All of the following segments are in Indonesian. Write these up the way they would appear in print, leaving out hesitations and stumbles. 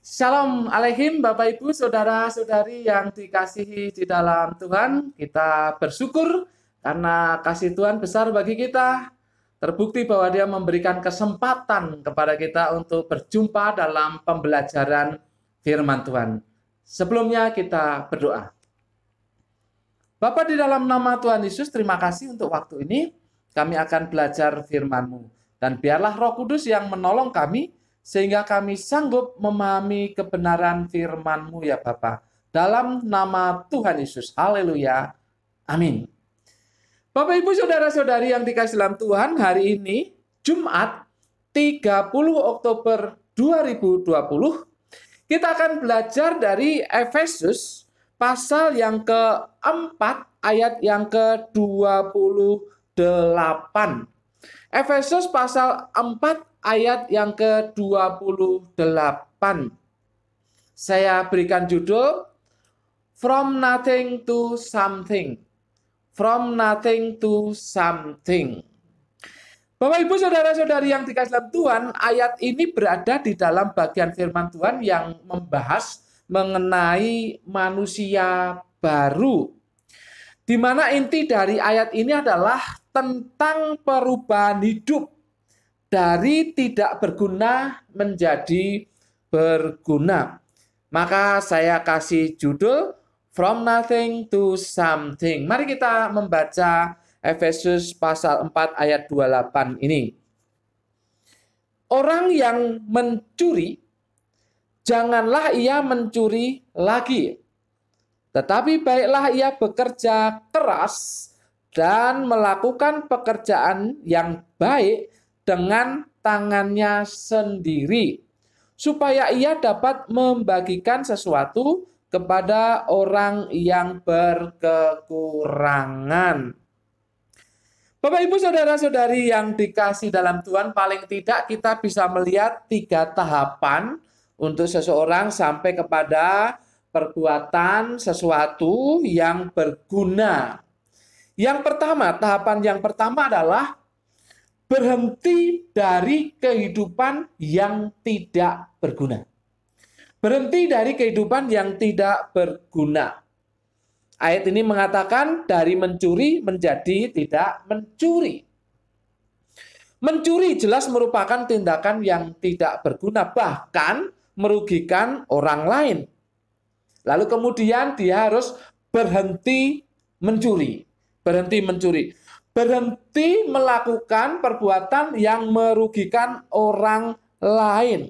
Shalom Aleihim Bapak Ibu Saudara-saudari yang dikasihi di dalam Tuhan. Kita bersyukur karena kasih Tuhan besar bagi kita. Terbukti bahwa Dia memberikan kesempatan kepada kita untuk berjumpa dalam pembelajaran firman Tuhan. Sebelumnya kita berdoa. Bapa, di dalam nama Tuhan Yesus, terima kasih untuk waktu ini. Kami akan belajar firman-Mu. Dan biarlah Roh Kudus yang menolong kami, sehingga kami sanggup memahami kebenaran firman-Mu ya Bapa. Dalam nama Tuhan Yesus. Haleluya. Amin. Bapak Ibu Saudara-saudari yang dikasihi dalam Tuhan, hari ini Jumat 30 Oktober 2020, kita akan belajar dari Efesus pasal yang keempat ayat yang ke-28. Efesus pasal 4 ayat yang ke-28. Saya berikan judul From Nothing to Something. From Nothing to Something. Bapak Ibu Saudara-saudari yang dikasihi dalam Tuhan, ayat ini berada di dalam bagian firman Tuhan yang membahas mengenai manusia baru. Di mana inti dari ayat ini adalah tentang perubahan hidup dari tidak berguna menjadi berguna. Maka saya kasih judul From Nothing to Something. Mari kita membaca Efesus pasal 4 ayat 28 ini. Orang yang mencuri, janganlah ia mencuri lagi. Tetapi baiklah ia bekerja keras dan melakukan pekerjaan yang baik dengan tangannya sendiri, supaya ia dapat membagikan sesuatu kepada orang yang berkekurangan. Bapak Ibu Saudara-saudari yang dikasihi dalam Tuhan, paling tidak kita bisa melihat 3 tahapan untuk seseorang sampai kepada perbuatan sesuatu yang berguna. Yang pertama, tahapan yang pertama adalah berhenti dari kehidupan yang tidak berguna. Berhenti dari kehidupan yang tidak berguna. Ayat ini mengatakan dari mencuri menjadi tidak mencuri. Mencuri jelas merupakan tindakan yang tidak berguna, bahkan merugikan orang lain. Lalu kemudian dia harus berhenti mencuri. Berhenti mencuri. Berhenti melakukan perbuatan yang merugikan orang lain.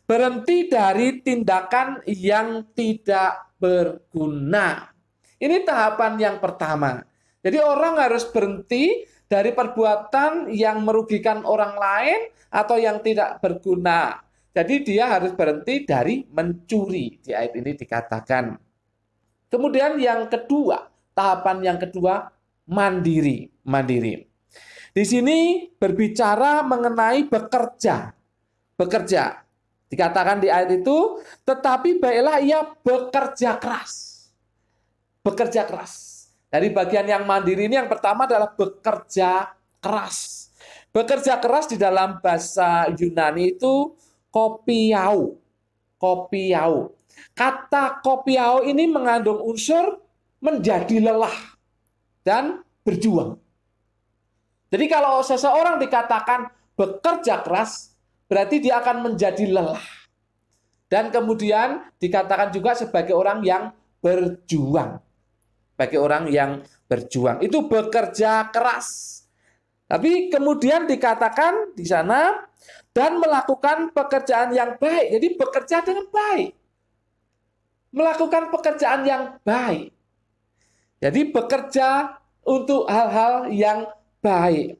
Berhenti dari tindakan yang tidak berguna. Ini tahapan yang pertama. Jadi orang harus berhenti dari perbuatan yang merugikan orang lain atau yang tidak berguna. Jadi dia harus berhenti dari mencuri. Di ayat ini dikatakan. Kemudian yang kedua, tahapan yang kedua, mandiri. Mandiri. Di sini berbicara mengenai bekerja. Bekerja. Dikatakan di ayat itu, tetapi baiklah ia bekerja keras. Bekerja keras. Dari bagian yang mandiri ini yang pertama adalah bekerja keras. Bekerja keras di dalam bahasa Yunani itu kopiau. Kopiau. Kata kopiau ini mengandung unsur menjadi lelah dan berjuang. Jadi kalau seseorang dikatakan bekerja keras, berarti dia akan menjadi lelah. Dan kemudian dikatakan juga sebagai orang yang berjuang. Bagi orang yang berjuang. Itu bekerja keras. Tapi kemudian dikatakan di sana, dan melakukan pekerjaan yang baik. Jadi bekerja dengan baik. Melakukan pekerjaan yang baik. Jadi bekerja untuk hal-hal yang baik.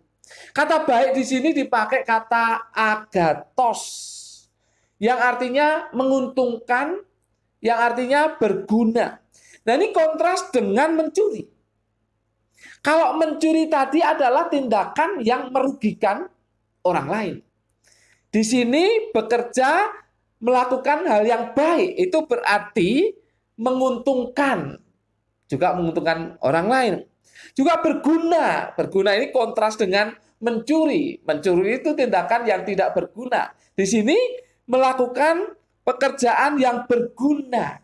Kata baik di sini dipakai kata agathos, yang artinya menguntungkan, yang artinya berguna. Nah ini kontras dengan mencuri. Kalau mencuri tadi adalah tindakan yang merugikan orang lain. Di sini bekerja melakukan hal yang baik, itu berarti menguntungkan. Juga menguntungkan orang lain. Juga berguna. Berguna ini kontras dengan mencuri. Mencuri itu tindakan yang tidak berguna. Di sini melakukan pekerjaan yang berguna.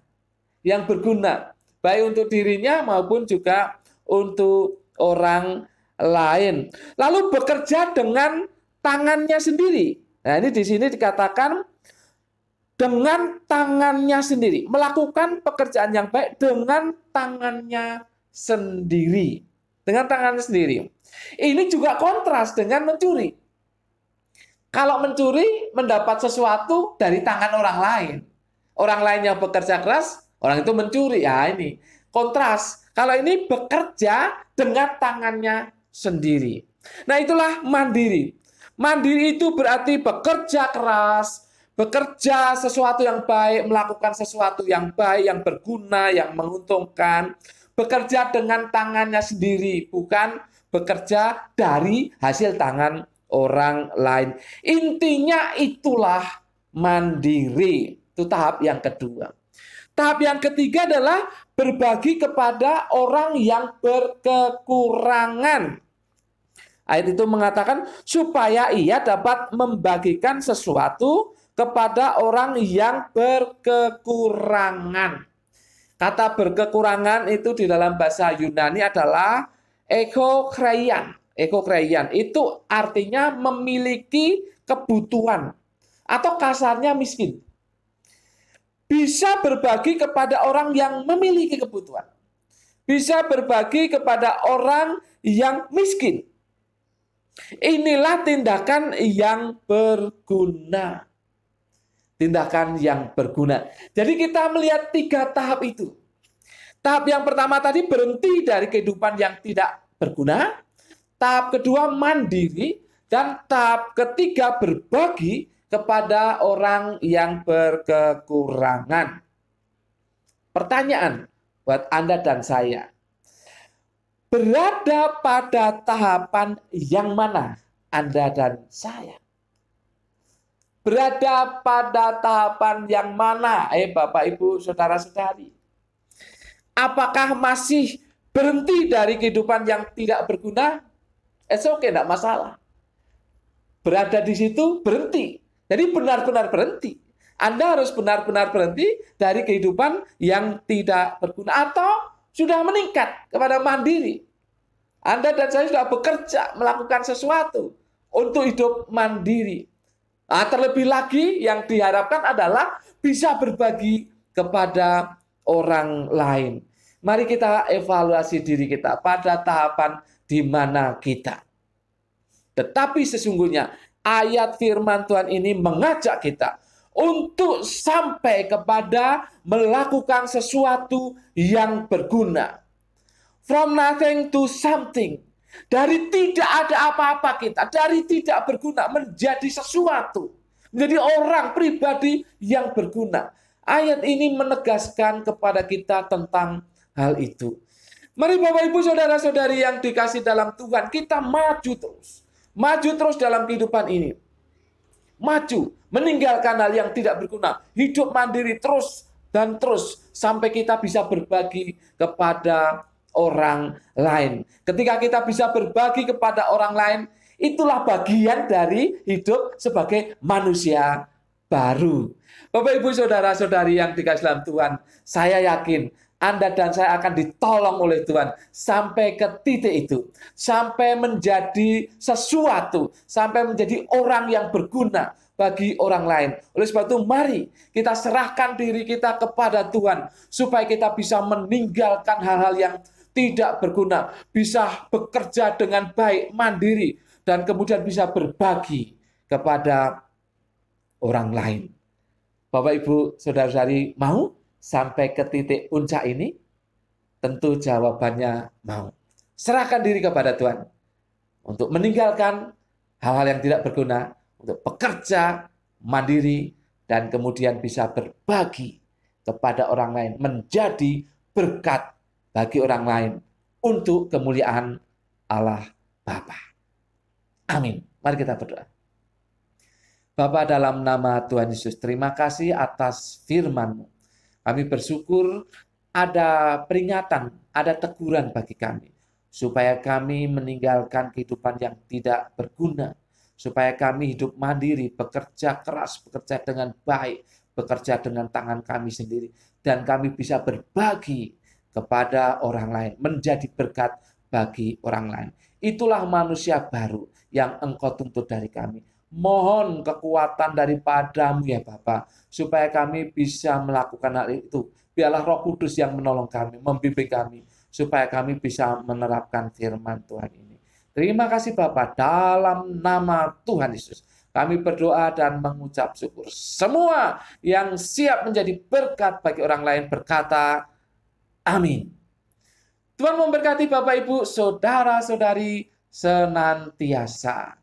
Yang berguna, baik untuk dirinya maupun juga untuk orang lain. Lalu bekerja dengan tangannya sendiri. Nah, ini di sini dikatakan dengan tangannya sendiri, melakukan pekerjaan yang baik dengan tangannya sendiri. Dengan tangannya sendiri. Ini juga kontras dengan mencuri. Kalau mencuri, mendapat sesuatu dari tangan orang lain. Orang lain yang bekerja keras, orang itu mencuri. Ya, ini kontras. Kalau ini bekerja dengan tangannya sendiri. Nah, itulah mandiri. Mandiri itu berarti bekerja keras, bekerja sesuatu yang baik, melakukan sesuatu yang baik, yang berguna, yang menguntungkan. Bekerja dengan tangannya sendiri, bukan bekerja dari hasil tangan orang lain. Intinya itulah mandiri. Itu tahap yang kedua. Tahap yang ketiga adalah berbagi kepada orang yang berkekurangan. Ayat itu mengatakan supaya ia dapat membagikan sesuatu kepada orang yang berkekurangan. Kata berkekurangan itu di dalam bahasa Yunani adalah ekokreian. Ekokreian itu artinya memiliki kebutuhan atau kasarnya miskin. Bisa berbagi kepada orang yang memiliki kebutuhan. Bisa berbagi kepada orang yang miskin. Inilah tindakan yang berguna. Tindakan yang berguna. Jadi kita melihat 3 tahap itu. Tahap yang pertama tadi berhenti dari kehidupan yang tidak berguna. Tahap kedua mandiri. Dan tahap ketiga berbagi kepada orang yang berkekurangan. Pertanyaan buat Anda dan saya. Berada pada tahapan yang mana Anda dan saya? Berada pada tahapan yang mana? Bapak, Ibu, Saudara-saudari. Apakah masih berhenti dari kehidupan yang tidak berguna? Oke, tidak masalah. Berada di situ, berhenti. Jadi benar-benar berhenti. Anda harus benar-benar berhenti dari kehidupan yang tidak berguna. Atau sudah meningkat kepada mandiri. Anda dan saya sudah bekerja, melakukan sesuatu untuk hidup mandiri. Nah, terlebih lagi yang diharapkan adalah bisa berbagi kepada orang lain. Mari kita evaluasi diri kita pada tahapan di mana kita. Tetapi sesungguhnya ayat firman Tuhan ini mengajak kita untuk sampai kepada melakukan sesuatu yang berguna. From nothing to something. Dari tidak ada apa-apa kita, dari tidak berguna menjadi sesuatu, menjadi orang pribadi yang berguna. Ayat ini menegaskan kepada kita tentang hal itu. Mari Bapak Ibu Saudara-saudari yang dikasih dalam Tuhan, kita maju terus. Maju terus dalam kehidupan ini. Maju, meninggalkan hal yang tidak berguna, hidup mandiri terus dan terus sampai kita bisa berbagi kepada orang lain. Ketika kita bisa berbagi kepada orang lain, itulah bagian dari hidup sebagai manusia baru. Bapak, Ibu, Saudara-saudari yang dikasihi dalam Tuhan, saya yakin Anda dan saya akan ditolong oleh Tuhan sampai ke titik itu. Sampai menjadi sesuatu, sampai menjadi orang yang berguna bagi orang lain. Oleh sebab itu, mari kita serahkan diri kita kepada Tuhan, supaya kita bisa meninggalkan hal-hal yang tidak berguna, bisa bekerja dengan baik, mandiri, dan kemudian bisa berbagi kepada orang lain. Bapak, Ibu, Saudara-saudari, mau sampai ke titik puncak ini? Tentu jawabannya mau. Serahkan diri kepada Tuhan untuk meninggalkan hal-hal yang tidak berguna, untuk bekerja mandiri, dan kemudian bisa berbagi kepada orang lain, menjadi berkat bagi orang lain untuk kemuliaan Allah Bapa. Amin. Mari kita berdoa. Bapa, dalam nama Tuhan Yesus, terima kasih atas firman-Mu. Kami bersyukur ada peringatan, ada teguran bagi kami, supaya kami meninggalkan kehidupan yang tidak berguna, supaya kami hidup mandiri, bekerja keras, bekerja dengan baik, bekerja dengan tangan kami sendiri, dan kami bisa berbagi kepada orang lain, menjadi berkat bagi orang lain. Itulah manusia baru yang Engkau tuntut dari kami. Mohon kekuatan daripadamu ya Bapa, supaya kami bisa melakukan hal itu. Biarlah Roh Kudus yang menolong kami, membimbing kami, supaya kami bisa menerapkan firman Tuhan ini. Terima kasih Bapa, dalam nama Tuhan Yesus kami berdoa dan mengucap syukur. Semua yang siap menjadi berkat bagi orang lain berkata, amin. Tuhan memberkati Bapak Ibu, saudara-saudari senantiasa.